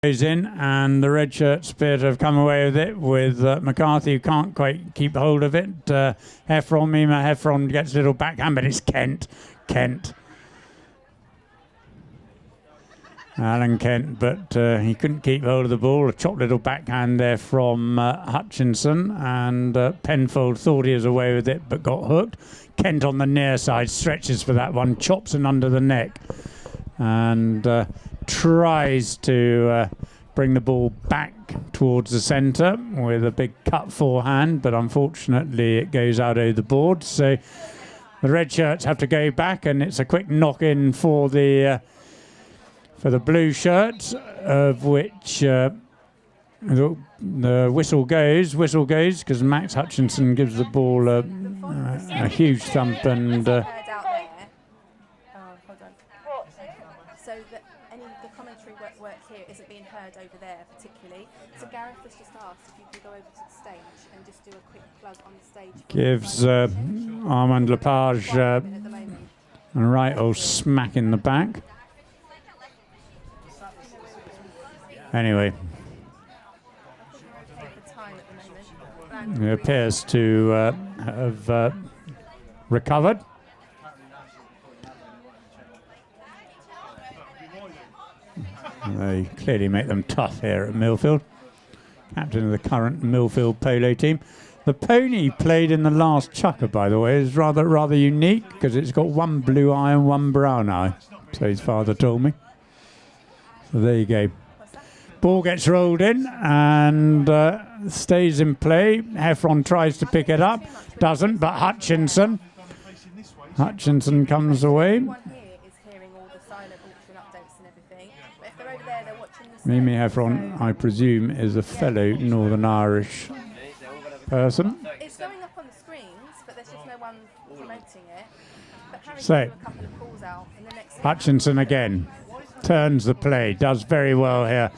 goes in, and the red shirts appear to have come away with it, with McCarthy, who can't quite keep hold of it. Heffron gets a little backhand, but it's Kent. Alan Kent, but he couldn't keep hold of the ball. A chopped little backhand there from Hutchinson, and Penfold thought he was away with it, but got hooked. Kent on the near side stretches for that one, chops and under the neck, and tries to bring the ball back towards the centre with a big cut forehand, but unfortunately it goes out over the board. So the red shirts have to go back, and it's a quick knock in for the blue shirts, of which the whistle goes because Max Hutchinson gives the ball a huge thump, and So the commentary work here isn't being heard over there particularly. So Gareth has just asked if you could go over to the stage and just do a quick plug on the stage. Gives Armand Lepage a right old smack in the back. Anyway, he appears to have recovered. They clearly make them tough here at Millfield. Captain of the current Millfield polo team. The pony played in the last chukker, by the way, is rather unique because it's got one blue eye and one brown eye. So his father told me. So there you go. Ball gets rolled in and stays in play. Heffron tries to pick it up, doesn't, but Hutchinson comes away. Mimi Heffron, I presume, is a fellow Northern Irish person. It's going up on the screens, but there's just no one promoting it. So, Hutchinson again turns the play, does very well here.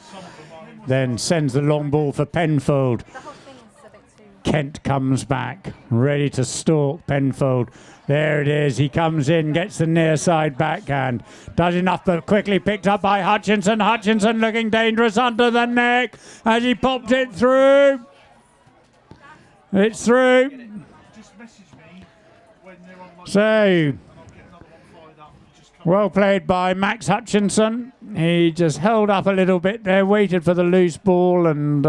Then sends the long ball for Penfold. Kent comes back, ready to stalk Penfold. There it is. He comes in, gets the near side backhand. Does enough, but quickly picked up by Hutchinson. Hutchinson looking dangerous under the neck as he popped it through. It's through. So, well played by Max Hutchinson. He just held up a little bit there, waited for the loose ball, and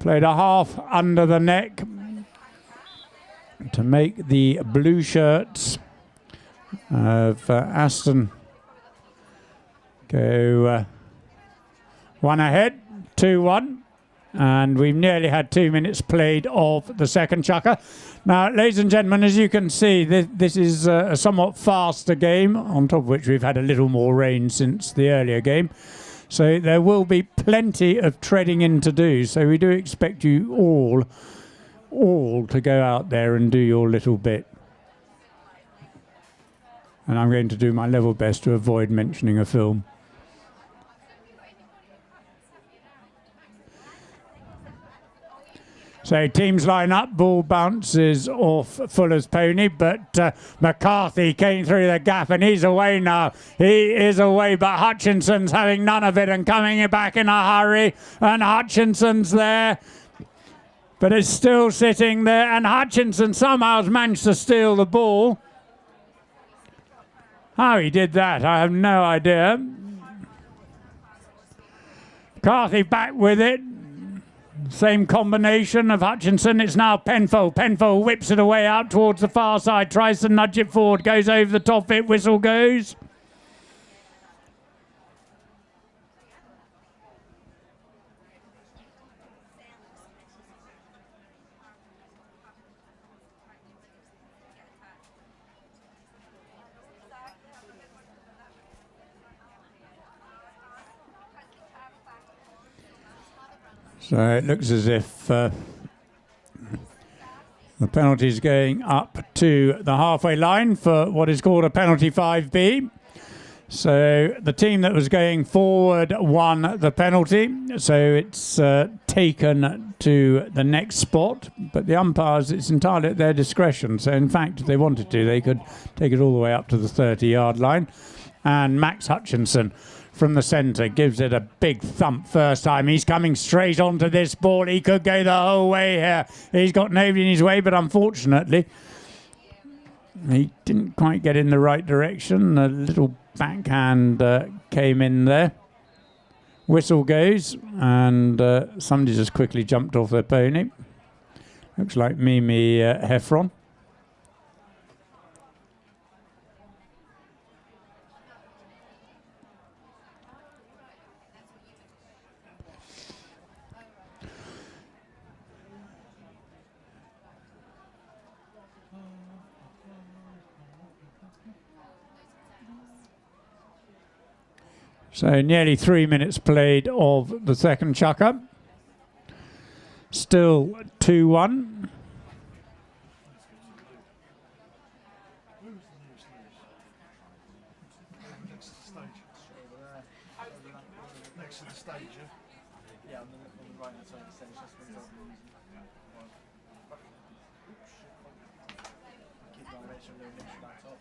played a half under the neck to make the blue shirts of Aston go one ahead, 2-1. And we've nearly had 2 minutes played of the second chukker. Now, ladies and gentlemen, as you can see, this is a somewhat faster game, on top of which we've had a little more rain since the earlier game. So there will be plenty of treading in to do. So we do expect you all to go out there and do your little bit. And I'm going to do my level best to avoid mentioning a film. So teams line up, ball bounces off Fuller's pony, but McCarthy came through the gap and he's away now. He is away, but Hutchinson's having none of it and coming back in a hurry, and Hutchinson's there, but it's still sitting there, and Hutchinson somehow has managed to steal the ball. How he did that, I have no idea. McCarthy back with it. Same combination of Hutchinson. It's now Penfold. Penfold whips it away out towards the far side, tries to nudge it forward, goes over the top of it, whistle goes. So it looks as if the penalty is going up to the halfway line for what is called a penalty 5B. So the team that was going forward won the penalty. So it's taken to the next spot. But the umpires, it's entirely at their discretion. So in fact, if they wanted to, they could take it all the way up to the 30-yard line. And Max Hutchinson from the centre. Gives it a big thump first time. He's coming straight onto this ball. He could go the whole way here. He's got nobody in his way, but unfortunately, he didn't quite get in the right direction. A little backhand came in there. Whistle goes, and somebody just quickly jumped off their pony. Looks like Mimi Heffron. So nearly 3 minutes played of the second chukker. Still 2-1. Next to the stage, yeah, on the right hand side of the stage. Keep direction, move back up.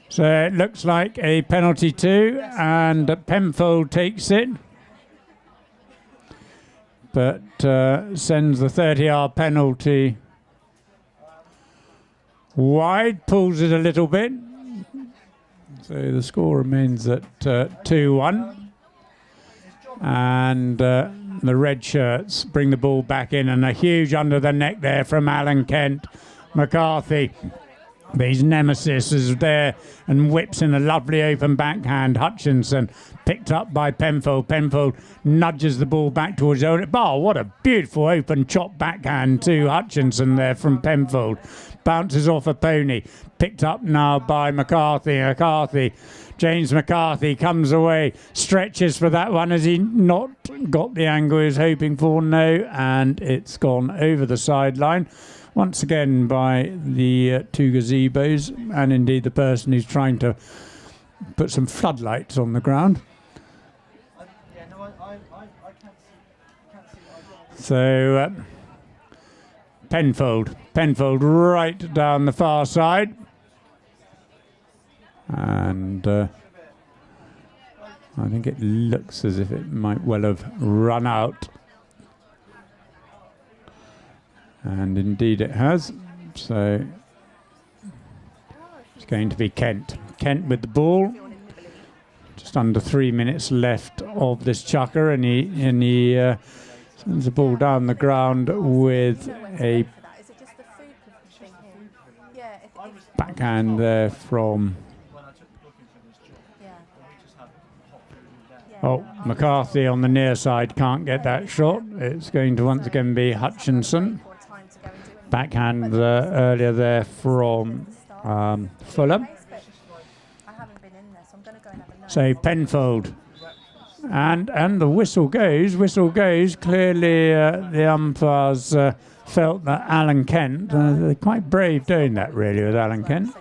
So it looks like a penalty too, and Penfold takes it, but sends the 30-yard penalty wide, pulls it a little bit. So the score remains at 2-1, and the red shirts bring the ball back in, and a huge under the neck there from Alan Kent. McCarthy, his nemesis, is there and whips in a lovely open backhand. Hutchinson picked up by Penfold. Penfold nudges the ball back towards his own. Oh, what a beautiful open chop backhand to Hutchinson there from Penfold. Bounces off a pony. Picked up now by McCarthy. James McCarthy comes away, stretches for that one. Has he not got the angle he was hoping for? No, and it's gone over the sideline. Once again by the two gazebos, and indeed the person who's trying to put some floodlights on the ground. So Penfold right down the far side, and I think it looks as if it might well have run out. And indeed it has. So it's going to be Kent. Kent with the ball. Just under 3 minutes left of this chukker, and he sends the ball down the ground with a backhand there from... Oh, McCarthy on the near side can't get that shot. It's going to once again be Hutchinson. Backhand earlier there from Fuller. So Penfold, and the whistle goes. Clearly, the umpires felt that Alan Kent. They're quite brave doing that, really, with Alan Kent.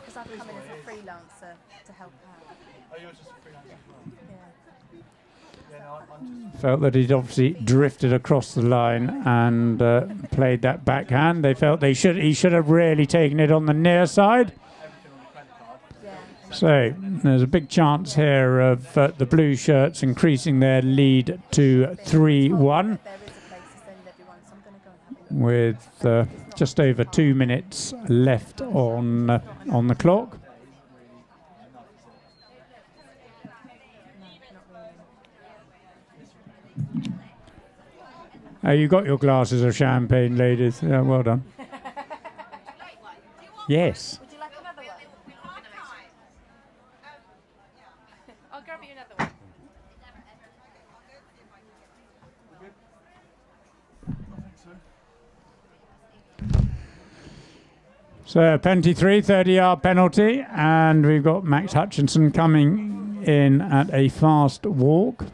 Felt that he'd obviously drifted across the line and played that backhand. They felt he should have really taken it on the near side. So there's a big chance here of the blue shirts increasing their lead to 3-1 with just over 2 minutes left on the clock. Oh, you got your glasses of champagne, ladies. Yeah, well done. Yes. Would you like another one? I'll grab you another one. So penalty 3, 30-yard penalty, and we've got Max Hutchinson coming in at a fast walk.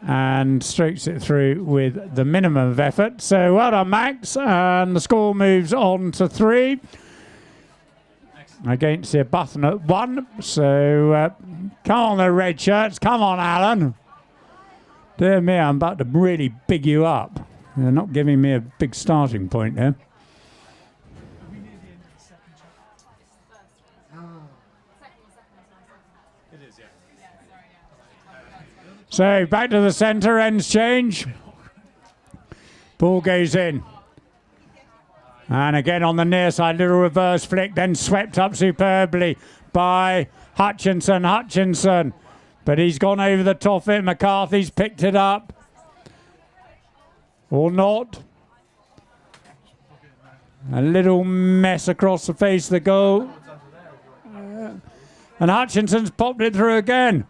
and strokes it through with the minimum of effort. So well done, Max, and the score moves on to 3 against the Arbuthnot 1. So come on, the red shirts, come on, Alan. Dear me, I'm about to really big you up. You're not giving me a big starting point here. So back to the centre, ends change. Ball goes in. And again on the near side, little reverse flick, then swept up superbly by Hutchinson. But he's gone over the top of it. McCarthy's picked it up. Or not. A little mess across the face of the goal. And Hutchinson's popped it through again.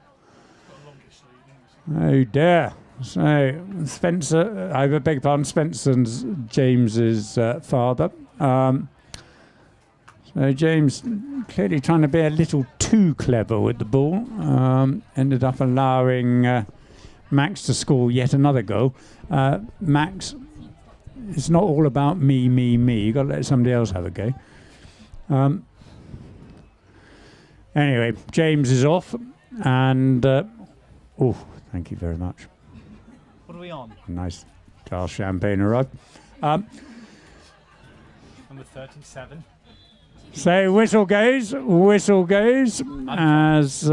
Oh dear. So Spencer, I beg your pardon, Spencer's James's father. So James clearly trying to be a little too clever with the ball. Ended up allowing Max to score yet another goal. Max, it's not all about me. You've got to let somebody else have a go. Anyway, James is off. And, oh, thank you very much. What are we on? Nice glass champagne arrived. Number 37. So whistle goes as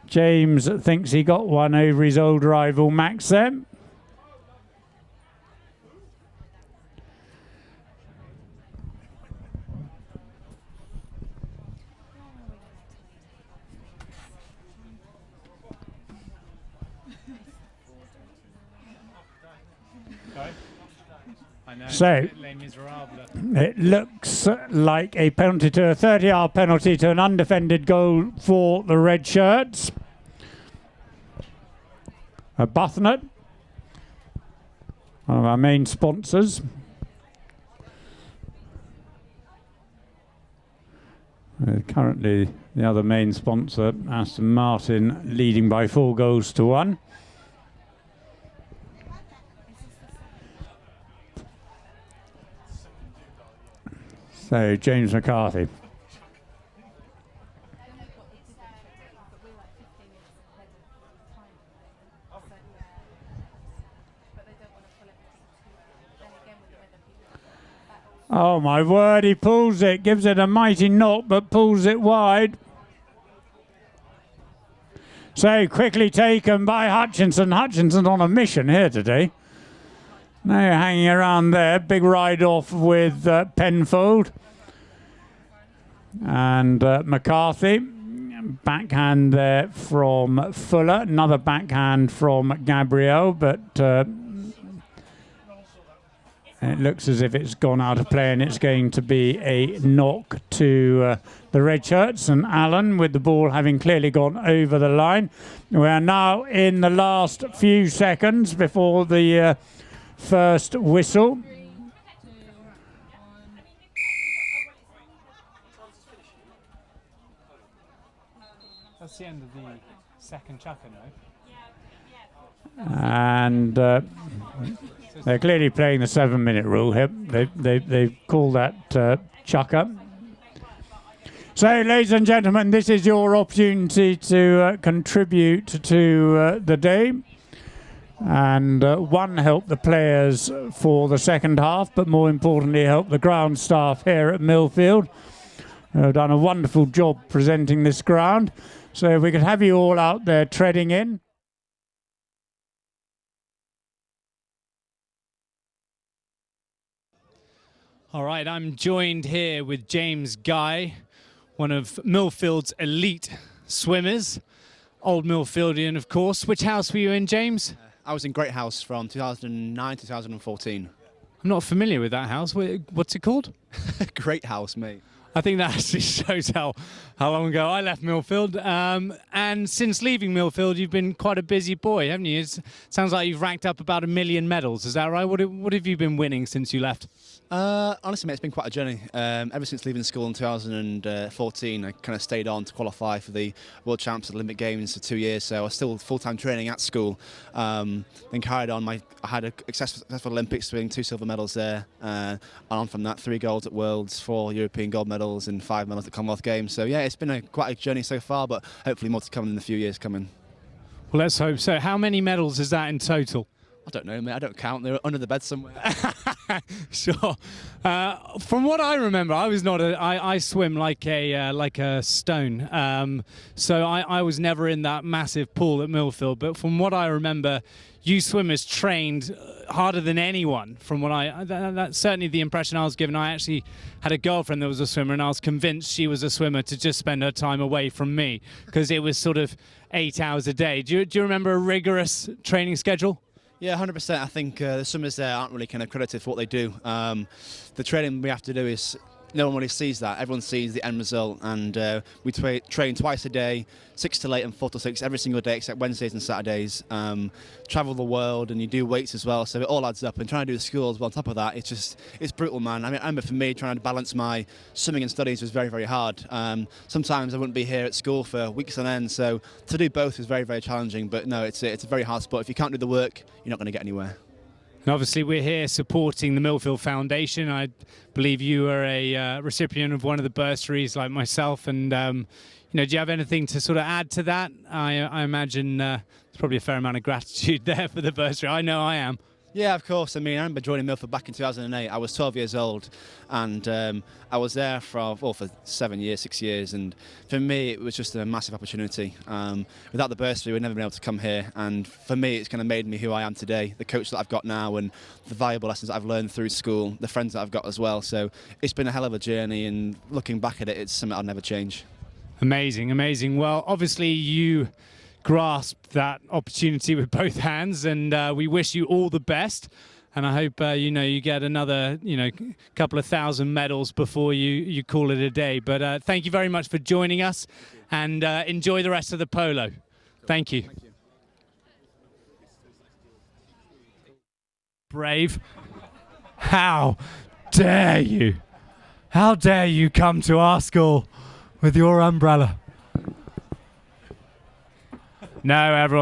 James thinks he got one over his old rival Max there. So it looks like a penalty to a 30-yard penalty to an undefended goal for the red shirts. Arbuthnot, one of our main sponsors. Currently the other main sponsor, Aston Martin, leading by 4 goals to 1. So, James McCarthy. Oh my word, he pulls it, gives it a mighty knock, but pulls it wide. So, quickly taken by Hutchinson. Hutchinson's on a mission here today. Now you're hanging around there. Big ride off with Penfold. And McCarthy. Backhand there from Fuller. Another backhand from Gabriel. But it looks as if it's gone out of play and it's going to be a knock to the red shirts. And Allen with the ball having clearly gone over the line. We are now in the last few seconds before the first whistle. That's the end of the second chucker now. And they're clearly playing the 7-minute rule here. They've called that chucker. So, ladies and gentlemen, this is your opportunity to contribute to the day. And one, help the players for the second half, but more importantly, help the ground staff here at Millfield. They've done a wonderful job presenting this ground. So if we could have you all out there treading in. All right, I'm joined here with James Guy, one of Millfield's elite swimmers. Old Millfieldian, of course. Which house were you in, James? I was in Great House from 2009 to 2014. I'm not familiar with that house. What's it called? Great House, mate. I think that actually shows how long ago I left Millfield. And since leaving Millfield, you've been quite a busy boy, haven't you? It sounds like you've racked up about 1 million medals. Is that right? What have you been winning since you left? Honestly, mate, it's been quite a journey. Ever since leaving school in 2014, I kind of stayed on to qualify for the World Champs at Olympic Games for 2 years. So I was still full-time training at school. Then carried on. I had a successful Olympics, winning 2 silver medals there. And on from that, 3 golds at Worlds, 4 European gold medals, and 5 medals at Commonwealth Games. So yeah, it's been quite a journey so far, but hopefully more to come in the few years coming. Well, let's hope so. How many medals is that in total? I don't know, mate. I don't count. They're under the bed somewhere. Sure. From what I remember, I was not I swim like a stone. So I was never in that massive pool at Millfield. But from what I remember, you swimmers trained harder than anyone. From what that's certainly the impression I was given. I actually had a girlfriend that was a swimmer, and I was convinced she was a swimmer to just spend her time away from me, because it was sort of 8 hours a day. Do you remember a rigorous training schedule? Yeah, 100%. I think the swimmers there aren't really kind of credited for what they do. The training we have to do is, no one really sees that. Everyone sees the end result, and we train twice a day, 6 till 8 and 4 till 6 every single day except Wednesdays and Saturdays. Travel the world, and you do weights as well, so it all adds up. And trying to do the school as well on top of that, it's brutal, man. I mean, I remember for me, trying to balance my swimming and studies was very, very hard. Sometimes I wouldn't be here at school for weeks on end, so to do both was very, very challenging. But no, it's a very hard sport. If you can't do the work, you're not going to get anywhere. And obviously, we're here supporting the Millfield Foundation. I believe you are a recipient of one of the bursaries, like myself. And do you have anything to sort of add to that? I imagine there's probably a fair amount of gratitude there for the bursary. I know I am. Yeah, of course. I mean, I remember joining Millfield back in 2008. I was 12 years old, and I was there for 6 years. And for me, it was just a massive opportunity. Without the bursary, we'd never been able to come here. And for me, it's kind of made me who I am today, the coach that I've got now, and the valuable lessons that I've learned through school, the friends that I've got as well. So it's been a hell of a journey, and looking back at it, it's something I'll never change. Amazing, amazing. Well, obviously, you grasped that opportunity with both hands, and we wish you all the best. And I hope you get another couple of thousand medals before you call it a day. But thank you very much for joining us, and enjoy the rest of the polo. Thank you. Brave. How dare you? How dare you come to our school with your umbrella? No, everyone.